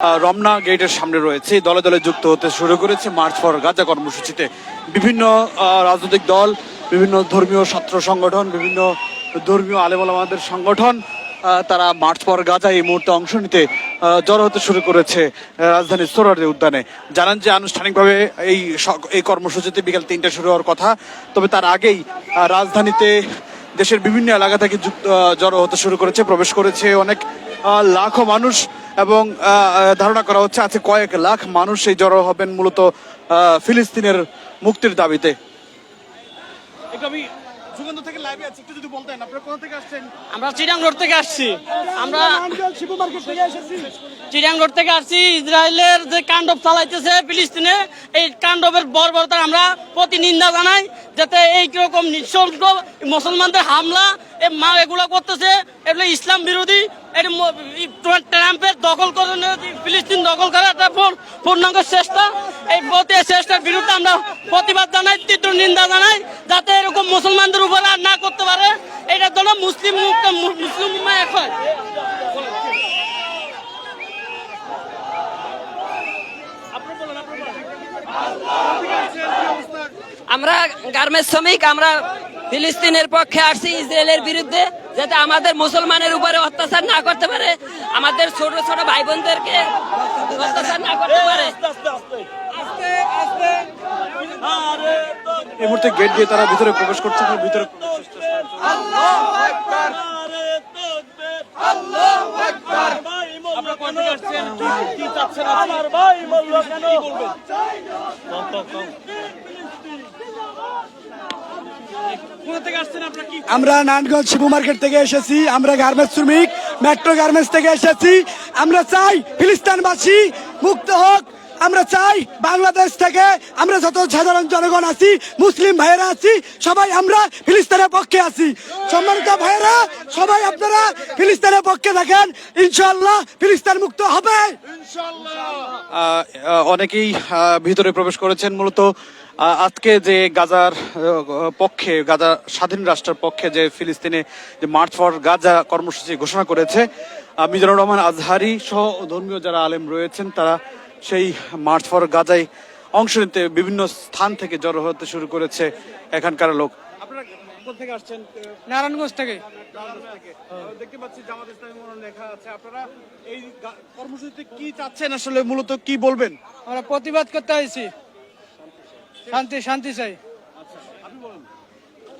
রমনা গেটের সামনে রয়েছে, দলে দলে যুক্ত হতে শুরু করেছে মার্চ ফর গাজা কর্মসূচিতে। বিভিন্ন রাজনৈতিক দল, বিভিন্ন ধর্মীয় ছাত্র সংগঠন, বিভিন্ন ধর্মীয় আলেম ওলামাদের সংগঠন তারা মার্চ ফর গাজা এই মুহূর্তে অংশ নিতে জড়ো হতে শুরু করেছে রাজধানীর সোহরাওয়ার্দী উদ্যানে। জানান যে আনুষ্ঠানিকভাবে এই কর্মসূচিতে বিকেল 3টায় শুরু হওয়ার কথা, তবে তার আগেই রাজধানীতে দেশের বিভিন্ন এলাকা থেকে জড়ো হতে শুরু করেছে, প্রবেশ করেছে অনেক লাখো মানুষ এবং ধারণা করা হচ্ছে আছে কয়েক লাখ মানুষ এই জড়ো হবেন মূলত ফিলিস্তিনের মুক্তির দাবিতে। আমরা চিটাং রোড থেকে আসছি। আমরা চিটাং রোড থেকে আসছি। ইসরায়েলের যে কাণ্ডব চালাইতেছে ফিলিস্তিনে, এই কাণ্ডবের বর্বরতা আমরা প্রতিনিন্দা জানাই। যাতে এইরকম নিঃশঙ্ক মুসলমানদের হামলা এগুলো করতেছে, এগুলো ইসলাম বিরোধী। ট্রাম্পের দখল করে ফিলিস্তিন দখল করার একটা পূর্ণাঙ্গ চেষ্টা। এই চেষ্টার বিরুদ্ধে আমরা প্রতিবাদ জানাই, তীব্র নিন্দা জানাই, যাতে এরকম মুসলমানদের উপর আর না করতে পারে। এটার জন্য মুসলিম এক হয়। আমরা গার্মেন্টস শ্রমিক, আমরা ফিলিস্তিনের পক্ষে আসছি ইসরায়েলের বিরুদ্ধে, যাতে আমাদের মুসলমানের উপরে অত্যাচার না করতে পারে, আমাদের ছোট ছোট ভাই বোনদেরকে অত্যাচার না করতে পারে। এই মুহূর্তে গেট দিয়ে তারা ভিতরে প্রবেশ করছে। ভিতরে আমরা নারায়ণগঞ্জ শিবু মার্কেট থেকে এসেছি। আমরা গার্মেন্টস শ্রমিক, মেট্রো গার্মেন্টস থেকে এসেছি। আমরা চাই ফিলিস্তিনবাসী মুক্ত হোক। আমরা চাই বাংলাদেশ থেকে আমরা যত সাধারণ জনগণ আছি, মুসলিম ভাইয়েরা আছি, সবাই আমরা ফিলিস্তিনের পক্ষে আছি। সম্মানিত ভাইয়েরা, সবাই আপনারা ফিলিস্তিনের পক্ষে থাকেন, ইনশাআল্লাহ ফিলিস্তিন মুক্ত হবে। অনেকেই ভিতরে প্রবেশ করেছেন। মূলত আজকে যে গাজার পক্ষে, গাজা স্বাধীন রাষ্ট্রের পক্ষে যে ফিলিস্তিনে যে মার্চ ফর গাজা কর্মসূচি ঘোষণা করেছে, মিজানুর রহমান আজহারি সহ ধর্মীয় যারা আলেম রয়েছেন তারা সেই মার্চ ফর গাজায় অংশ নিতে বিভিন্ন স্থান থেকে জড়ো হতে শুরু করেছে এখানকার লোক। আপনারা কোথা থেকে আসছেন? নারায়ণগঞ্জ থেকে। দেখতে পাচ্ছি জামাত ইসলামী লেখা আছে। আপনারা এই কর্মসূচিতে কি চাচ্ছেন, আসলে মূলত কি বলবেন? আমরা প্রতিবাদ করতে আইছি, শান্তি চাই।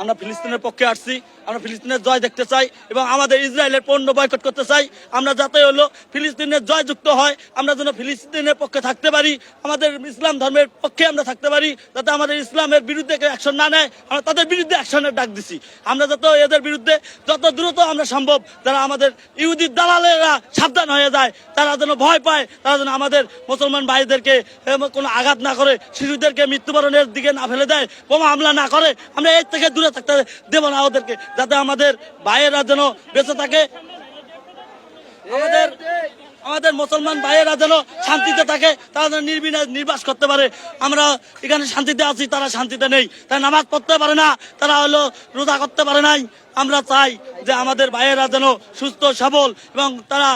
আমরা ফিলিস্তিনের পক্ষে আসছি। আমরা ফিলিস্তিনের জয় দেখতে চাই এবং আমাদের ইসরায়েলের পণ্য বয়কট করতে চাই। আমরা যাতে হলো ফিলিস্তিনের জয় যুক্ত হয়, আমরা যেন ফিলিস্তিনের পক্ষে থাকতে পারি, আমাদের ইসলাম ধর্মের পক্ষে আমরা থাকতে পারি, যাতে আমাদের ইসলামের বিরুদ্ধে অ্যাকশন না নেয়। আমরা তাদের বিরুদ্ধে অ্যাকশনের ডাক দিছি। আমরা যাতে এদের বিরুদ্ধে যত দ্রুত আমরা সম্ভব, যারা আমাদের ইহুদি দালালেরা সাবধান হয়ে যায়, তারা যেন ভয় পায়, তারা যেন আমাদের মুসলমান ভাইদেরকে কোনো আঘাত না করে, শিশুদেরকে মৃত্যুবরণের দিকে না ফেলে দেয়, বোমা হামলা না করে। আমরা এর থেকে দূরে থাকতে দেব না ওদেরকে, যাতে আমাদের ভাইয়েরা যেন বেঁচে থাকে, আমাদের মুসলমান ভাইয়েরা যেন শান্তিতে থাকে, তারা যেন নির্বাস করতে পারে। আমরা এখানে শান্তিতে আছি, তারা শান্তিতে নেই, তারা নামাজ পড়তে পারে না, তারা হলো রোজা করতে পারে নাই। আমরা চাই যে আমাদের ভাইয়েরা যেন সুস্থ সবল এবং তারা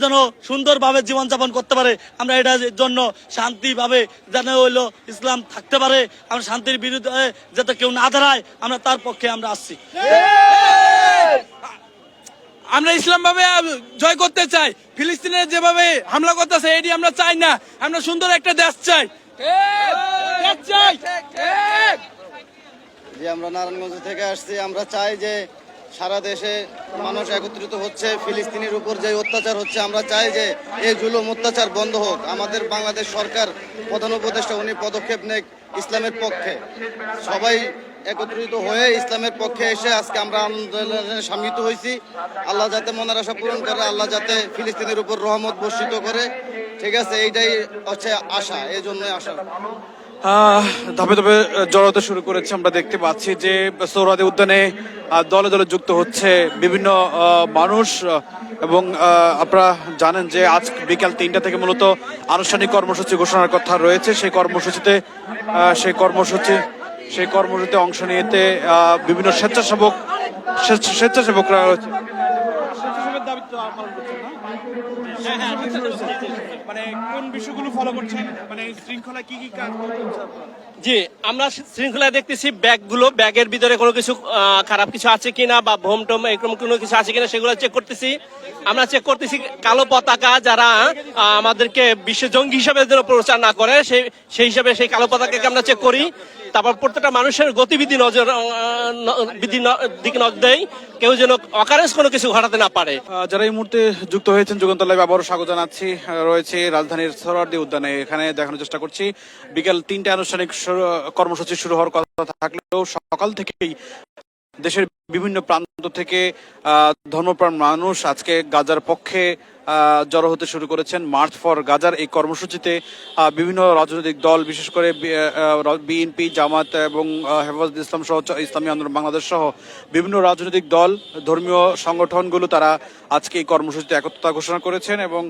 যেন সুন্দরভাবে জীবনযাপন করতে পারে। আমরা এটার জন্য শান্তিভাবে যেন হইলো ইসলাম থাকতে পারে, আমরা শান্তির বিরুদ্ধে যাতে কেউ না দাঁড়ায়, আমরা তার পক্ষে আমরা আসছি। আমরা ইসলাম ভাবে জয় করতে চাই। ফিলিস্তিনের যেভাবে হামলা করতেছে এটি আমরা চাই না। আমরা সুন্দর একটা দেশ চাই। যে আমরা নারায়ণগঞ্জ থেকে আসছি, আমরা চাই যে সারা দেশে মানুষ একত্রিত হচ্ছে, ফিলিস্তিনের উপর যে অত্যাচার হচ্ছে, আমরা চাই যে এই জুলুম অত্যাচার বন্ধ হোক। আমাদের বাংলাদেশ সরকার প্রধান উপদেষ্টা উনি পদক্ষেপ নেয় ইসলামের পক্ষে। সবাই একত্রিত হয়ে ইসলামের পক্ষে এসে আজকে আমরা আন্দোলনে সামিল হয়েছি। আল্লাহ যাতে মনের আশা পূরণ করে, আল্লাহ যাতে ফিলিস্তিনের উপর রহমত বর্ষিত করে, ঠিক আছে, এইটাই হচ্ছে আশা, এই জন্যই আশা। ধাপে ধাপে জড়াতে শুরু করেছে। আমরা দেখতে পাচ্ছি যে সোহরাওয়ার্দী উদ্যানে দলে দলে যুক্ত হচ্ছে বিভিন্ন মানুষ এবং আপনারা জানেন যে আজ বিকাল 3টা থেকে মূলত আনুষ্ঠানিক কর্মসূচি ঘোষণার কথা রয়েছে। সেই কর্মসূচিতে অংশ নিতে বিভিন্ন স্বেচ্ছাসেবকরা রয়েছে। মানে কোন বিষয়গুলো ফলো করছেন, মানে শৃঙ্খলা কি কি কাজ করছেন? জি, আমরা শৃঙ্খলায় দেখতেছি ব্যাগের ভিতরে কোনো কিছু খারাপ কিছু আছে কিনা বা ভোম টোম এরকম কোনো কিছু আছে কিনা সেগুলো চেক করতেছি। আমরা চেক করতেছি কালো পতাকা যারা আমাদেরকে বিশ্ব জঙ্গি হিসাবে যেন প্রচার না করে সেই হিসাবে সেই কালো পতাকাকে আমরা চেক করি। তারপর প্রত্যেকটা মানুষের গতিবিধি দিকে নজর দেয়, কেউ যেন অকারেন্স কোনো কিছু ঘটাতে না পারে। যারা এই মুহূর্তে যুক্ত হয়েছেন যুগান্তর লাইভে আবারও স্বাগত জানাচ্ছি। রয়েছে রাজধানীর সোহরাওয়ার্দী উদ্যানে, এখানে দেখানোর চেষ্টা করছি বিকেল 3টায় আনুষ্ঠানিক কর্মসূচি শুরু হওয়ার কথা থাকলেও সকাল থেকেই দেশের বিভিন্ন প্রান্ত থেকে ধর্মপ্রাণ মানুষ আজকে গাজার পক্ষে জড়ো হতে শুরু করেছেন। মার্চ ফর গাজার এই কর্মসূচিতে বিভিন্ন রাজনৈতিক দল, বিশেষ করে বিএনপি, জামাত এবং হেফাজত ইসলাম সহ ইসলামী আন্দোলন বাংলাদেশ সহ বিভিন্ন রাজনৈতিক দল, ধর্মীয় সংগঠনগুলো তারা আজকে এই কর্মসূচিতে একত্রতা ঘোষণা করেছেন এবং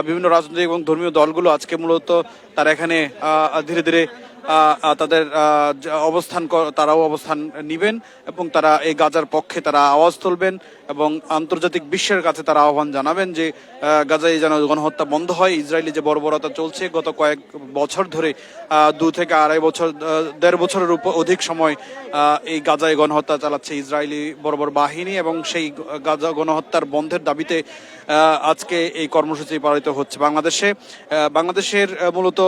বিভিন্ন রাজনৈতিক এবং ধর্মীয় দলগুলো আজকে মূলত তারা এখানে ধীরে ধীরে তাদের তারাও অবস্থান নিবেন এবং তারা এই গাজার পক্ষে তারা আওয়াজ তুলবেন এবং আন্তর্জাতিক বিশ্বের কাছে তারা আহ্বান জানাবেন যে গাজায় যেন গণহত্যা বন্ধ হয়। ইসরায়েলি যে বর্বরতা চলছে গত কয়েক বছর ধরে, 2 থেকে 2.5 বছর, 1.5 বছরের অধিক সময় এই গাজায় গণহত্যা চালাচ্ছে ইসরায়েলি বর্বর বাহিনী এবং সেই গাজা গণহত্যার বন্ধের দাবিতে আজকে এই কর্মসূচি পালিত হচ্ছে বাংলাদেশের মূলত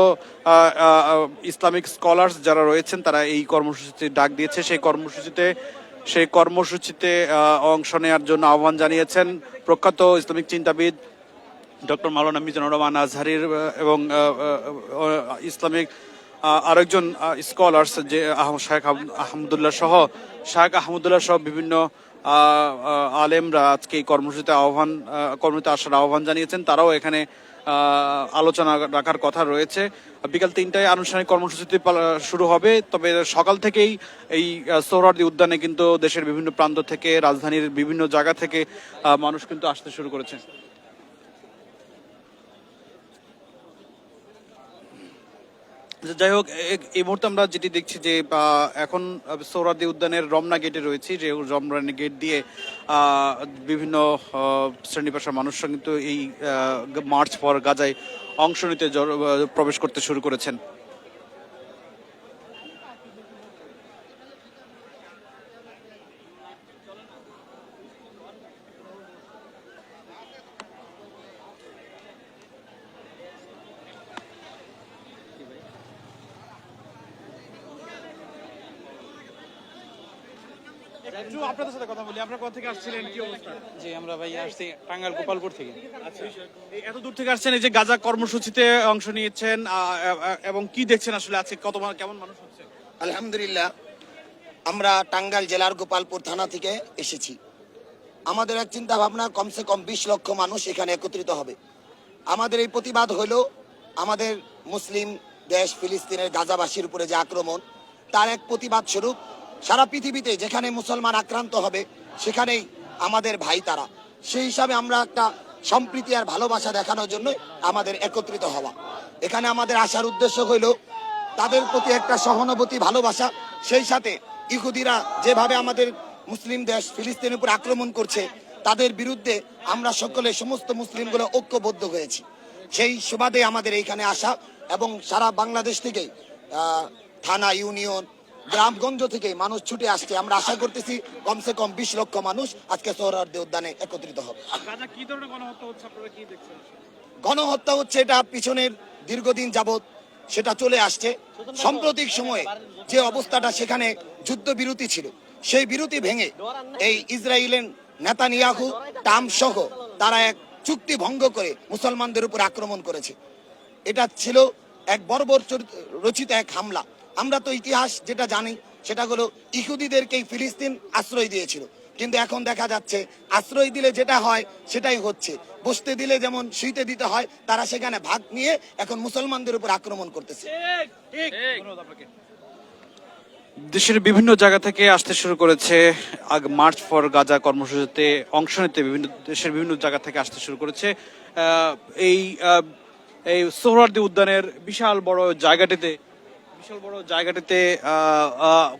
ইসলামিক স্কলার্স যারা রয়েছেন তারা এই কর্মসূচিতে ডাক দিয়েছে। সেই কর্মসূচিতে অংশ নেওয়ার জন্য আহ্বান জানিয়েছেন প্রখ্যাত ইসলামিক চিন্তাবিদ ডক্টর মাওলানা মিজানুর রহমান আজহারীর এবং ইসলামিক আরেকজন স্কলার্স যে শায়েখ আহমদুল্লাহ সহ বিভিন্ন আলেমরা আজকে এই কর্মসূচিতে আসার আহ্বান জানিয়েছেন। তারাও এখানে আলোচনা রাখার কথা রয়েছে। বিকাল 3টায় আনুষ্ঠানিক কর্মসূচিটি শুরু হবে, তবে সকাল থেকেই এই সোহরাওয়ার্দী উদ্যানে কিন্তু দেশের বিভিন্ন প্রান্ত থেকে, রাজধানীর বিভিন্ন জায়গা থেকে মানুষ কিন্তু আসতে শুরু করেছে। যাই হোক, এই মুহূর্তে আমরা যেটি দেখছি যে এখন সোহরাওয়ার্দী উদ্যানের রমনা গেটে রয়েছি, যে রমনা গেট দিয়ে বিভিন্ন শ্রেণী পেশার মানুষরা কিন্তু এই মার্চ ফর গাজায় অংশ নিতে প্রবেশ করতে শুরু করেছেন। আপনাদের সাথে কথা বলি, আপনারা কোথা থেকে আসছিলেন, কি অবস্থা? জি, আমরা ভাই আসছি টাঙ্গাইল গোপালপুর থেকে। আচ্ছা, এত দূর থেকে আসছেন, এই যে গাজা কর্মসূচিতে অংশ নিয়েছেন এবং কি দেখছেন আসলে আজকে কেমন মানুষ হচ্ছে? আলহামদুলিল্লাহ, আমরা টাঙ্গাইল জেলার গোপালপুর থানা থেকে এসেছি। আমাদের এক চিন্তা ভাবনা, কমসে কম 20 লক্ষ মানুষ এখানে একত্রিত হবে। আমাদের এই প্রতিবাদ হলো আমাদের মুসলিম দেশ ফিলিস্তিনের গাজাবাসীর উপরে যে আক্রমণ, তার এক প্রতিবাদ স্বরূপ সারা পৃথিবীতে যেখানে মুসলমান আক্রান্ত হবে সেখানেই আমাদের ভাই তারা। সেই হিসাবে আমরা একটা সম্প্রীতি আর ভালোবাসা দেখানোর জন্য আমাদের একত্রিত হওয়া। এখানে আমাদের আসার উদ্দেশ্য হইল তাদের প্রতি একটা সহানুভূতি, ভালোবাসা। সেই সাথে ইহুদিরা যেভাবে আমাদের মুসলিম দেশ ফিলিস্তিনের উপর আক্রমণ করছে, তাদের বিরুদ্ধে আমরা সকলে সমস্ত মুসলিমগুলো ঐক্যবদ্ধ হয়েছি। সেই সুবাদে আমাদের এইখানে আসা এবং সারা বাংলাদেশ থেকে থানা, ইউনিয়ন, গ্রামগঞ্জ থেকে মানুষ ছুটে আসছে। আমরা আশা করতেছি কমসে কম 20 লক্ষ মানুষ আজকে সোহরাওয়ার্দী উদ্যানে একত্রিত হবে। গণহত্যা হচ্ছে এটা পিছনের দীর্ঘদিন যাবৎ সেটা চলে আসছে। সাম্প্রতিক সময়ে যে অবস্থাটা সেখানে যুদ্ধবিরতি ছিল, সেই বিরতি ভেঙে এই ইসরায়েলের নেতানিয়াহু, ট্রাম্প সহ তারা এক চুক্তি ভঙ্গ করে মুসলমানদের উপর আক্রমণ করেছে। এটা ছিল এক বর্বর রচিত এক হামলা। আমরা তো ইতিহাস যেটা জানি সেটা হলো ইহুদিদেরকেই ফিলিস্তিন আশ্রয় দিয়েছিল, কিন্তু এখন দেখা যাচ্ছে আশ্রয় দিলে যেটা হয় সেটাই হচ্ছে। বসতে দিলে যেমন শুইতে দিতে হয়, তারা সেখানে ভাগ নিয়ে এখন মুসলমানদের উপর আক্রমণ করতেছে। দেশের বিভিন্ন জায়গা থেকে আসতে শুরু করেছে মার্চ ফর গাজা কর্মসূচিতে অংশ নিতে, দেশের বিভিন্ন জায়গা থেকে আসতে শুরু করেছে। এই সোহরাওয়ার্দী উদ্যানের বিশাল বড় জায়গাটিতে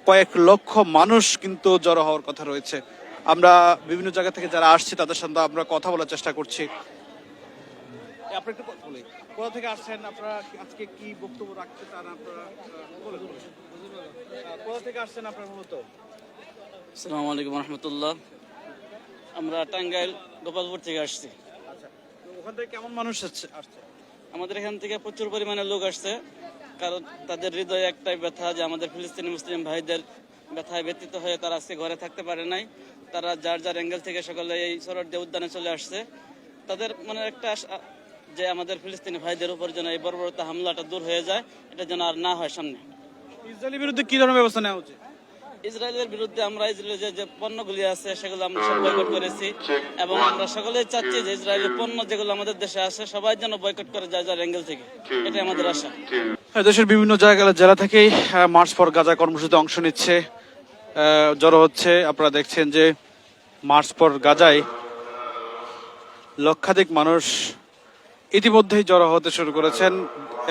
কয়েক লক্ষ মানুষ কিন্তু জড়ো হওয়ার কথা রয়েছে। আমরা বিভিন্ন জায়গা থেকে যারা আসছে তাদের সাথে আমরা কথা বলার চেষ্টা করছি। কোথা থেকে আসছেন আপনারা? আজকে কি বক্তব্য রাখতে চান আপনারা? বলুন। কোথা থেকে আসছেন আপনারা মূলত? আসসালামু আলাইকুম রহমতুল্লাহ। আমরা টাঙ্গাইল গোপালপুর থেকে আসছি। আচ্ছা, তো ওখান থেকে কেমন মানুষ আসছে? আমাদের এখান থেকে প্রচুর পরিমাণে লোক আসছে, কারণ তাদের হৃদয়ে একটাই ব্যথা যে আমাদের ফিলিস্তিনি মুসলিম ভাইদের ব্যথায় ব্যতীত হয়ে তারা আজকে ঘরে থাকতে পারে নাই। তারা যার যার অ্যাঙ্গেল থেকে সকলে এই সরোয়ার্দী উদ্যানে চলে আসছে। তাদের মনে একটা আশা যে আমাদের ফিলিস্তিনি ভাইদের উপর যেন এই বর্বরতা হামলাটা দূর হয়ে যায়, এটা যেন আর না হয় সামনে। ইসরায়েলের বিরুদ্ধে কি ধরনের ব্যবস্থা নেওয়া উচিত? ইসরায়েলের বিরুদ্ধে আমরা ইসরায়েলের যে পণ্যগুলি আছে সেগুলো আমরা সব বয়কট করেছি, এবং আমরা সকলেই চাচ্ছি যে ইসরায়েলের পণ্য যেগুলো আমাদের দেশে আসে সবাই যেন বয়কট করে যায় যার অ্যাঙ্গেল থেকে, এটাই আমাদের আশা। দেশের বিভিন্ন জেলা থেকেই মার্চ ফর গাজা কর্মসূচিতে অংশ নিচ্ছে, জড়ো হচ্ছে। আপনারা দেখছেন যে মার্চ ফর গাজায় লক্ষাধিক মানুষ ইতিমধ্যেই জড়ো হতে শুরু করেছেন,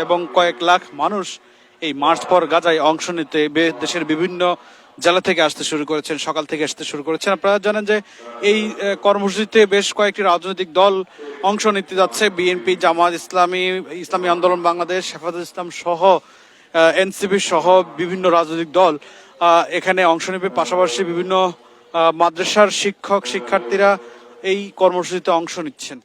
এবং কয়েক লাখ মানুষ এই মার্চ ফর গাজায় অংশ নিতে দেশের বিভিন্ন জেলা থেকে আসতে শুরু করেছেন, সকাল থেকে আসতে শুরু করেছেন। আপনারা জানেন যে এই কর্মসূচিতে বেশ কয়েকটি রাজনৈতিক দল অংশ নিতে যাচ্ছে। বিএনপি, জামাত ইসলামী, ইসলামী আন্দোলন বাংলাদেশ, হেফাজত ইসলাম সহ এনসিপি সহ বিভিন্ন রাজনৈতিক দল এখানে অংশ নেবে। পাশাপাশি বিভিন্ন মাদ্রাসার শিক্ষক শিক্ষার্থীরা এই কর্মসূচিতে অংশ নিচ্ছেন।